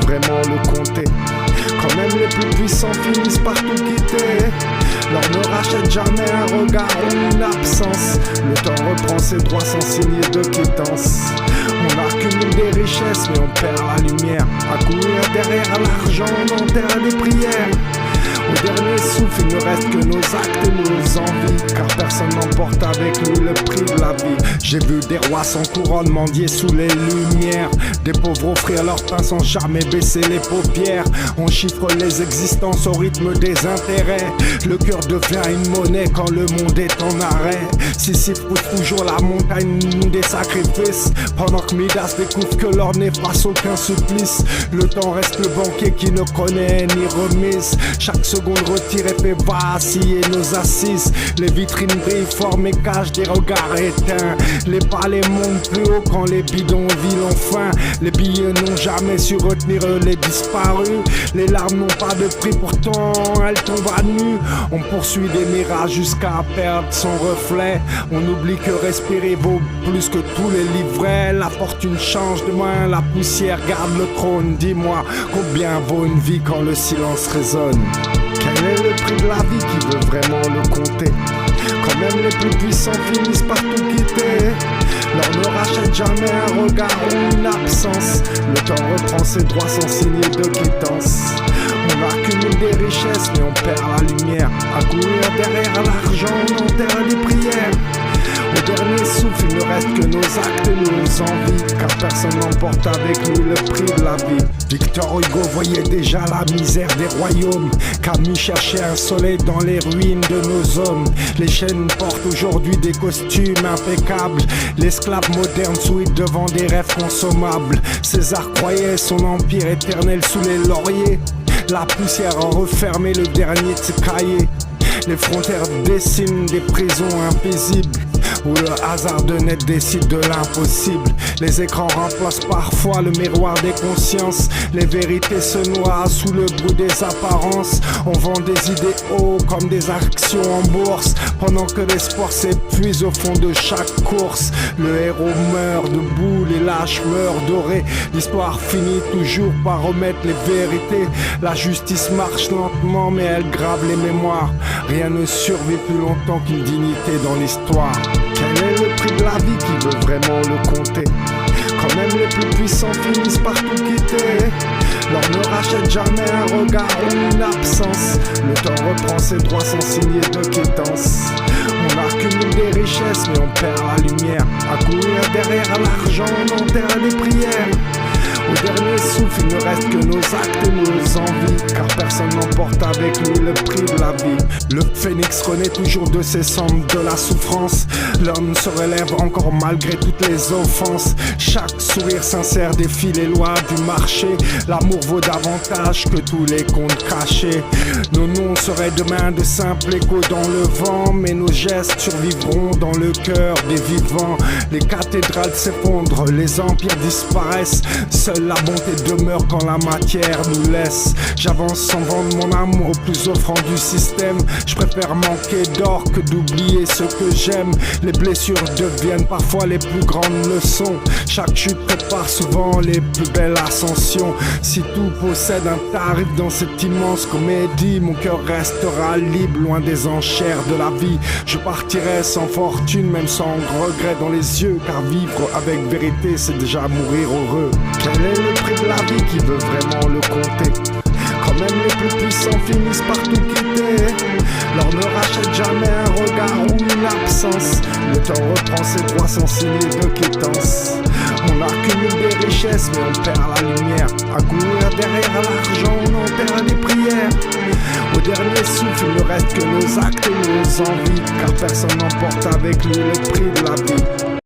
vraiment le compter. Quand même les plus puissants finissent par tout quitter. L'or ne rachète jamais un regard ou une absence. Le temps reprend ses droits sans signer de quittance. On accumule des richesses mais on perd la lumière. À courir derrière l'argent on enterre les prières. Au dernier souffle, il ne reste que nos actes et nos envies, car personne n'emporte avec lui le prix de la vie. J'ai vu des rois sans couronne mendier sous les lumières, des pauvres offrir leur pain sans jamais baisser les paupières. On chiffre les existences au rythme des intérêts. Le cœur devient une monnaie quand le monde est en arrêt. Sisyphe pousse toujours la montagne des sacrifices, pendant que Midas découvre que l'or n'efface aucun supplice. Le temps reste le banquier qui ne connaît ni remise. Chaque seconde retirée fait vaciller nos assises. Les vitrines brillent, forment et cachent des regards éteints. Les palais montent plus haut quand les bidonvilles ont faim. Les billets n'ont jamais su retenir les disparus. Les larmes n'ont pas de prix, pourtant elles tombent à nu. On poursuit des mirages jusqu'à perdre son reflet. On oublie que respirer vaut plus que tous les livrets. La fortune change de main, la poussière garde le trône. Dis-moi, combien vaut une vie quand le silence résonne? Quel est le prix de la vie qui veut vraiment le compter? Quand même les plus puissants finissent par tout quitter. L'or ne rachète jamais un regard ou une absence. Le temps reprend ses droits sans signer de quittance. On accumule des richesses mais on perd la lumière. À courir derrière l'argent on enterre les prières. Au dernier souffle, il ne reste que nos actes et nos envies, car personne n'emporte avec lui le prix de la vie. Victor Hugo voyait déjà la misère des royaumes. Camus cherchait un soleil dans les ruines de nos hommes. Les chaînes portent aujourd'hui des costumes impeccables. L'esclave moderne sourit devant des rêves consommables. César croyait son empire éternel sous les lauriers. La poussière a refermé le dernier de ses cahiers. Les frontières dessinent des prisons impaisibles, où le hasard de net décide de l'impossible. Les écrans remplacent parfois le miroir des consciences. Les vérités se noient sous le bruit des apparences. On vend des idéaux comme des actions en bourse, pendant que l'espoir s'épuise au fond de chaque course. Le héros meurt debout, les lâches meurent dorés. L'histoire finit toujours par remettre les vérités. La justice marche lentement mais elle grave les mémoires. Rien ne survit plus longtemps qu'une dignité dans l'histoire. Quel est le prix de la vie qui veut vraiment le compter? Quand même les plus puissants finissent par tout quitter. L'or ne rachète jamais un regard ou une absence. Le temps reprend ses droits sans signer de quittance. On accumule des richesses mais on perd la lumière. À courir derrière l'argent on enterre les prières. Au dernier souffle, il ne reste que nos actes et nos envies, car personne n'emporte avec lui le prix de la vie. Le phénix renaît toujours de ses cendres de la souffrance. L'homme se relève encore malgré toutes les offenses. Chaque sourire sincère défie les lois du marché. L'amour vaut davantage que tous les contes cachés. Nos noms seraient demain de simples échos dans le vent, mais nos gestes survivront dans le cœur des vivants. Les cathédrales s'effondrent, les empires disparaissent. Seule la bonté demeure quand la matière nous laisse. J'avance sans vendre mon amour au plus offrant du système. Je préfère manquer d'or que d'oublier ce que j'aime. Les blessures deviennent parfois les plus grandes leçons. Chaque chute prépare souvent les plus belles ascensions. Si tout possède un tarif dans cette immense comédie, mon cœur restera libre loin des enchères de la vie. Je partirai sans fortune, même sans regret dans les yeux, car vivre avec vérité c'est déjà mourir heureux. Quel est le prix de la vie qui veut vraiment le compter? Quand même les plus puissants finissent par tout quitter. L'or ne rachète jamais un regard ou une absence. Le temps reprend ses droits sans signer de quittance. On accumule des richesses mais on perd la lumière. À courir derrière l'argent on enterre les prières. Au dernier souffle il ne reste que nos actes et nos envies, car personne n'emporte avec lui le prix de la vie.